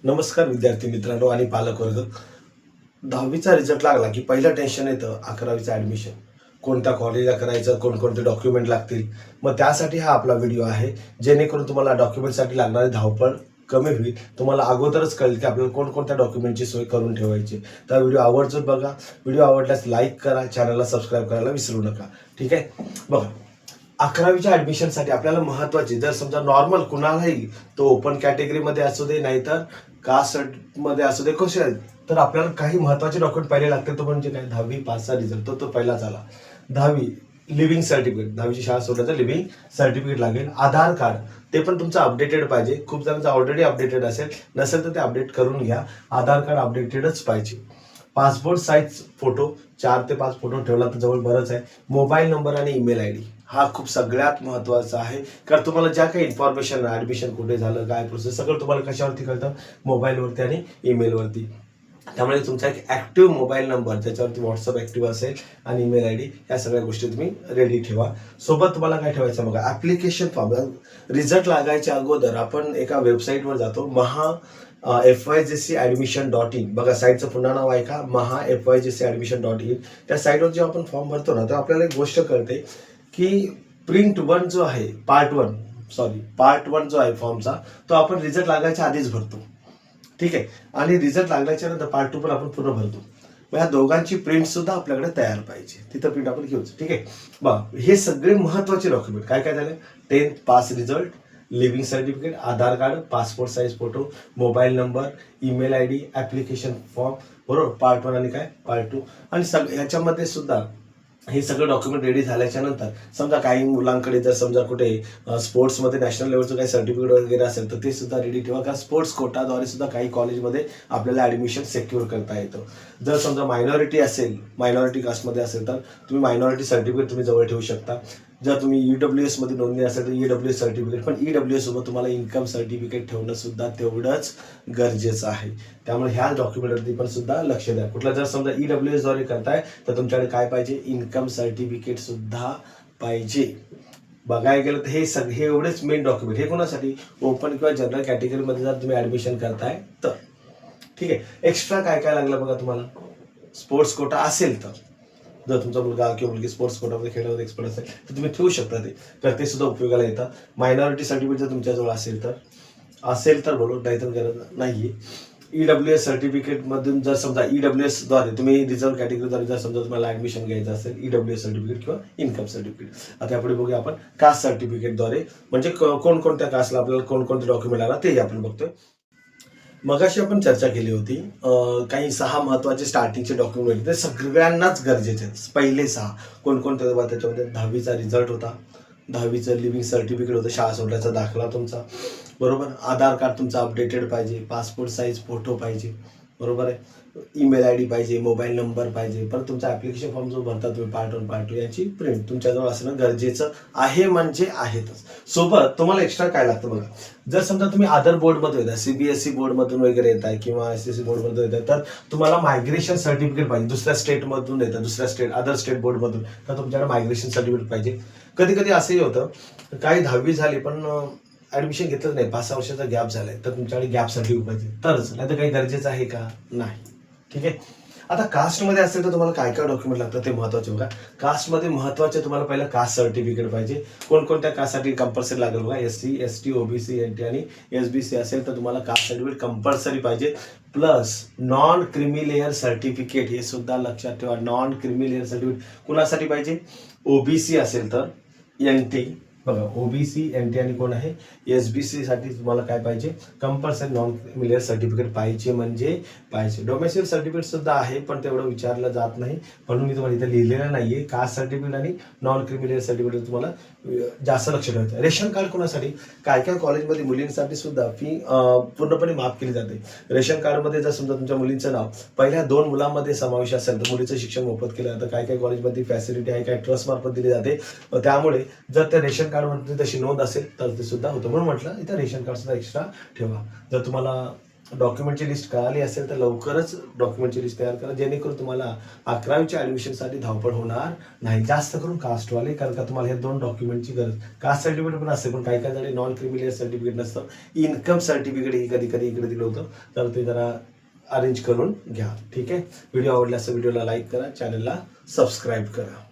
नमस्कार विद्यार्थी मित्रांनो आणि पालक वर्ग. 10वीचा रिझल्ट लागला की पहिलं टेन्शन येतं 11वीचं ॲडमिशन. कोणत्या कॉलेजला करायचं, कोणकोणते डॉक्युमेंट लागतील. मग त्यासाठी हा आपला व्हिडिओ आहे, जेणेकरून तुम्हाला डॉक्युमेंटसाठी लागणारी धावपळ कमी होईल. तुम्हाला अगोदरच कळेल की आपल्याला कोणकोणत्या डॉक्युमेंटची सोय करून ठेवायची. तर व्हिडिओ आवर्जून बघा. व्हिडिओ आवडल्यास लाईक करा, चॅनलला सबस्क्राईब करायला विसरू नका. ठीक आहे. बघा, 11वीच्या ॲडमिशनसाठी आपल्याला महत्त्वाचे, जर समजा नॉर्मल कुणालाही, तो ओपन कॅटेगरीमध्ये असू दे नाहीतर कास्टमध्ये असू दे, कसे आहेत, तर आपल्याला काही महत्त्वाचे डॉक्युमेंट पहिले लागते. तो म्हणजे काय, 10वी पासचा रिझल्ट, तो पहिलाच आला. 10वी लिव्हिंग सर्टिफिकेट, 10वीची शाळा सोडल्याचं लिव्हिंग सर्टिफिकेट लागेल. आधार कार्ड, ते पण तुमचं अपडेटेड पाहिजे. खूप जणांचं ऑलरेडी अपडेटेड असेल, नसेल तर ते अपडेट करून घ्या. आधार कार्ड अपडेटेडच पाहिजे. पासपोर्ट साईज फोटो, 4 ते 5 फोटो ठेवला तर जवळ बरंच आहे. मोबाईल नंबर आणि ईमेल आय डी हा खूप सगळ्यात महत्त्वाचा आहे. कारण तुम्हाला ज्या काही इन्फॉर्मेशन, ॲडमिशन कुठे झालं, काय प्रोसेस, सगळं तुम्हाला कशावरती कळतं, मोबाईलवरती आणि ईमेलवरती. त्यामुळे तुमचा एक ॲक्टिव्ह मोबाईल नंबर, ज्याच्यावरती व्हॉट्सअप ॲक्टिव्ह असेल, आणि ईमेल आय डी, या सगळ्या गोष्टी तुम्ही रेडी ठेवा. सोबत तुम्हाला काय ठेवायचं बघा, ॲप्लिकेशन फॉर्म. रिझल्ट लागायच्या अगोदर आपण एका वेबसाईटवर जातो, FYGCadmission.in. बघा, साईटचं पुन्हा नाव आहे का, FYGCadmission.in. त्या साईटवर जेव्हा आपण फॉर्म भरतो ना, तर आपल्याला एक गोष्ट कळते की प्रिंट 1 जो आहे, पार्ट 1 जो आहे फॉर्मचा, तो आपण रिझल्ट लागायच्या आधीच भरतो. ठीक आहे. आणि रिझल्ट लागल्याच्या नंतर पार्ट 2 पण आपण पूर्ण भरतो. मग ह्या दोघांची प्रिंट सुद्धा आपल्याकडे तयार पाहिजे. तिथं प्रिंट आपण घेऊच. ठीक आहे. बघा, हे सगळे महत्त्वाचे डॉक्युमेंट काय काय झाले, 10th pass result, living certificate, Aadhaar card, passport size photo, mobile number, email I D, application form, बरोबर, पार्ट 1 आणि काय पार्ट 2. आणि ह्याच्यामध्ये सुद्धा हे सगळं डॉक्युमेंट रेडी झाल्याच्या नंतर, समजा काही मुलांकडे जर समजा कुठे स्पोर्ट्समध्ये नॅशनल लेवलचं काही सर्टिफिकेट वगैरे असेल, तर ते सुद्धा रेडी ठेवा. कारण स्पोर्ट्स कोटाद्वारे सुद्धा काही कॉलेजमध्ये आपल्याला ॲडमिशन सिक्युअर करता येतं. जर समजा मायनॉरिटी कास्टमध्ये असेल, तर तुम्ही मायनॉरिटी सर्टिफिकेट तुम्ही जवळ ठेवू शकता. जर तुम्ही EWS मध्ये नोंदणी असेल तर EWS सर्टिफिकेट, पण EWS सोबत तुम्हाला इन्कम सर्टिफिकेट ठेवणं सुद्धा तेवढंच गरजेचं आहे. त्यामुळे ह्या डॉक्युमेंटवरती पण सुद्धा लक्ष द्या. कुठला जर समजा EWS द्वारे करताय, तर तुमच्याकडे काय पाहिजे, इन्कम सर्टिफिकेट सुद्धा पाहिजे. बघायला गेलं तर हे एवढेच मेन डॉक्युमेंट. हे कोणासाठी, ओपन किंवा जनरल कॅटेगरीमध्ये जर तुम्ही ॲडमिशन करताय तर. ठीक आहे. एक्स्ट्रा काय काय लागलं बघा तुम्हाला, स्पोर्ट्स कोटा असेल तर, जर तुमचा मुलगा किंवा मुलगी स्पोर्ट्स कोटामध्ये खेळामध्ये एक्सपर्ट असेल तर तुम्ही ठेवू शकता तर ते सुद्धा उपयोगाला येतात. मायनॉरिटी सर्टिफिकेट जर तुमच्याजवळ असेल तर बोलू, नाहीतर गरज नाहीये. EWS सर्टिफिकेटमधून जर समजा EWS द्वारे तुम्ही रिझर्व कॅटेगरीद्वारे जर समजा तुम्हाला ॲडमिशन घ्यायचं असेल, EWS सर्टिफिकेट किंवा इन्कम सर्टिफिकेट. आता यापुढे बघूया आपण कास्ट सर्टिफिकेटद्वारे, म्हणजे कोणकोणत्या कास्टला आपल्याला कोणकोणते डॉक्युमेंट आला ते आपण बघतोय. मगाशी आपण चर्चा केली होती, काही 6 महत्त्वाचे स्टार्टिंगचे डॉक्युमेंट, ते सगळ्यांनाच गरजेचे आहेत. पहिले 6 कोणकोणते, त्याच्यामध्ये 10वीचा रिझल्ट होता, 10वीचं लिव्हिंग सर्टिफिकेट होतं, शाळा सोडल्याचा दाखला तुमचा, बरोबर. आधार कार्ड तुमचा अपडेटेड पाहिजे, पासपोर्ट साईज फोटो पाहिजे, बरोबर आहे. ईमेल आय डी पाहिजे, मोबाईल नंबर पाहिजे. परत तुमचा ॲप्लिकेशन फॉर्म जो भरता तुम्ही पार्ट 1 पार्ट 2, यांची प्रिंट तुमच्याजवळ असणं गरजेचं आहे, म्हणजे आहेतच. सोबत तुम्हाला एक्स्ट्रा काय लागतं बघा, जर समजा तुम्ही अदर बोर्डमधून येत आहे, CBSE बोर्डमधून वगैरे येत आहे किंवा SSC बोर्डमधून येत आहे, तर तुम्हाला मायग्रेशन सर्टिफिकेट पाहिजे. दुसऱ्या स्टेटमधून येतं, अदर स्टेट बोर्डमधून, तर तुमच्याकडे मायग्रेशन सर्टिफिकेट पाहिजे. कधी कधी असंही होतं, काही 10वी झाली पण ॲडमिशन घेतलंच नाही, 5-6 वर्षाचा गॅप झालाय, तर तुमच्याकडे गॅप सर्टिफिकेट पाहिजे तरच, नाही तर काही गरजेचं आहे का, नाही. ठीक आहे. आता कास्टमध्ये असेल तर तुम्हाला काय काय डॉक्युमेंट लागतात ते महत्त्वाचे बघा. कास्टमध्ये महत्त्वाचे तुम्हाला पहिलं कास्ट सर्टिफिकेट पाहिजे. कोणकोणत्या कास्टसाठी कंपल्सरी लागेल बघा, SC ST OBC NT आणि SBC असेल तर तुम्हाला कास्ट सर्टिफिकेट कंपल्सरी पाहिजे. Plus non creamy layer certificate, हे सुद्धा लक्षात ठेवा. नॉन क्रिमी लेअर सर्टिफिकेट कुणासाठी पाहिजे, OBC असेल तर NT, बघा, OBC NT आणि कोण आहे, SBC साठी तुम्हाला काय पाहिजे, कंपल्सरी नॉन क्रिमिलियर सर्टिफिकेट पाहिजे, म्हणजे पाहिजे. डोमेसिल सर्टिफिकेट सुद्धा आहे, पण तेवढं विचारलं जात नाही, म्हणून मी तुम्हाला इथे लिहिलेलं नाहीये. कास्ट सर्टिफिकेट आणि नॉन क्रिमिलियर सर्टिफिकेट तुम्हाला जास्त लक्ष ठेवायचं. रेशन कार्ड कोणासाठी, काय काय कॉलेजमध्ये मुलींसाठी सुद्धा फी पूर्णपणे माफ केली जाते. रेशन कार्डमध्ये जर समजा तुमच्या मुलींचं नाव पहिल्या 2 मुलांमध्ये समावेश असेल तर मुलीचं शिक्षण मोफत केलं जातं. काय काय कॉलेजमध्ये फॅसिलिटी आहे, काय ट्रस्ट मार्फत दिली जाते. त्यामुळे जर त्या रेशन कार्डमध्ये तशी नोंद असेल तर ते सुद्धा होतं, म्हणून म्हटलं इथं रेशन कार्ड सुद्धा एक्स्ट्रा ठेवा. जर तुम्हाला डॉक्युमेंटची लिस्ट कळाली असेल तर लवकरच डॉक्युमेंटची लिस्ट तयार करा, जेणेकरून तुम्हाला 11वीच्या ॲडमिशनसाठी धावपळ होणार नाही. जास्त करून कास्टवाले, कारण का तुम्हाला हे 2 डॉक्युमेंटची गरज. कास्ट सर्टिफिकेट पण असते, पण काही काही जण नॉन क्रिमिनल सर्टिफिकेट नसतं, इन्कम सर्टिफिकेट ही कधी कधी इकडे दिलं होतं, तर ते जरा अरेंज करून घ्या. ठीक आहे. व्हिडिओ आवडल्यास व्हिडिओला लाईक करा, चॅनलला सबस्क्राईब करा.